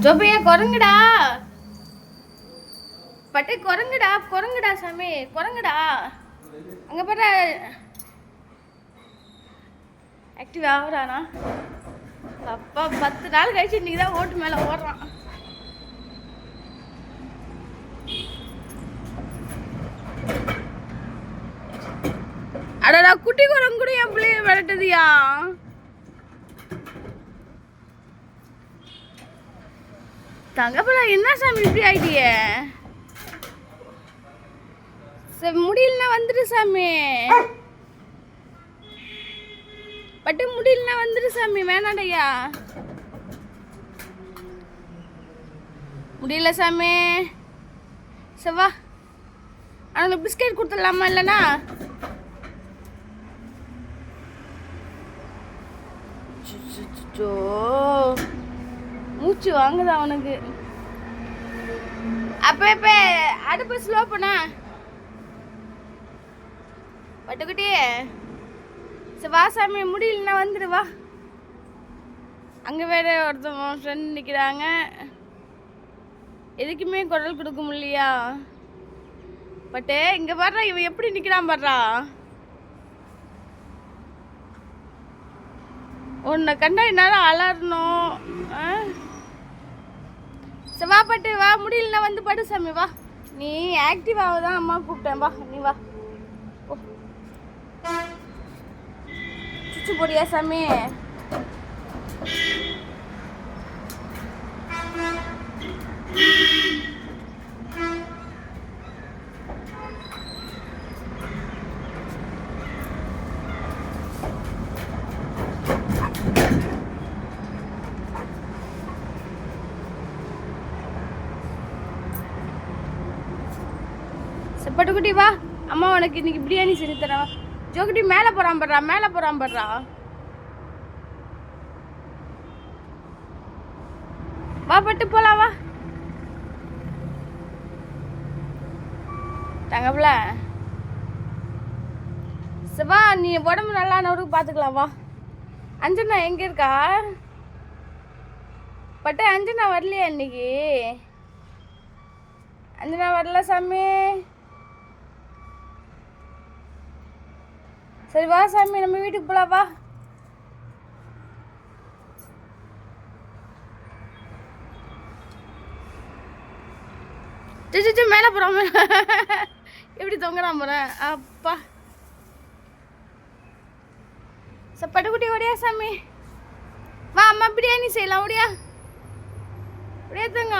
ஜோபியா குரங்குடா பட்டு குரங்குடா சாமி குரங்குடா அங்கே பாரு ஆக்டிவ் ஆகுறானா அப்பா 10 நாள் கழிச்சு இன்னைக்கு தான் ஓட்டு மேலே ஓடுறான். அடடா குட்டி குரங்கு கூட என் பிள்ளைய விரட்டுதியா. தங்கப்படா என்ன சாமி இப்படி ஆயிட்டிய. முடியலன்னா வந்துடு சாமி. பட்டு முடியலன்னா வந்துடு சாமி. வேணாடையா முடியல சாமி. செவ்வா அவனுக்கு பிஸ்கெட் கொடுத்துடலாமா இல்லைனா? மூச்சு வாங்குதா அவனுக்கு. அப்ப அடுப்பு ஸ்லோ பண்ண பட்டுக்குட்டி. வா சாமி முடியலன்னா வந்துடு வா. அங்கே வேற ஒருத்தவங்க ஃப்ரெண்ட் நிற்கிறாங்க. எதுக்குமே குரல் கொடுக்க முடியலையா. பட்டு இங்கே பாடுறா இவன் எப்படி நிற்கிறான் பாடுறா. உன்னை கண்டா என்னால் அலறணும். வா பட்டு வா முடியலன்னா வந்து படு சாமி வா. நீ ஆக்டிவாக தான் அம்மா கூப்பிட்டேன் வா நீ வா. சுச்சு போடியா சாமி. பட்டுக்குட்டி வா அம்மா உனக்கு இன்னைக்கு பிரியாணி செஞ்சு தரேன். ஜோக்குட்டி மேலே போகிறான் படுறா. வா பட்டு போலாம் வா. தங்கப்பில வா நீ உடம்பு நல்லா நவருக்கு பார்த்துக்கலாம் வா. அஞ்சனா எங்கே இருக்கா பட்டு? அஞ்சனா வரலையா இன்னைக்கு? அஞ்சனா வரல சாமி. சரி வா சாமி நம்ம வீட்டுக்கு போலாம் வா. மேலே போகிறோம். எப்படி தொங்குறான் போகிறேன் அப்பா. பட்டுக்குட்டி ஓடியா சாமி. வா அம்மா பிரியாணி செய்யலாம். ஓடியா தங்க.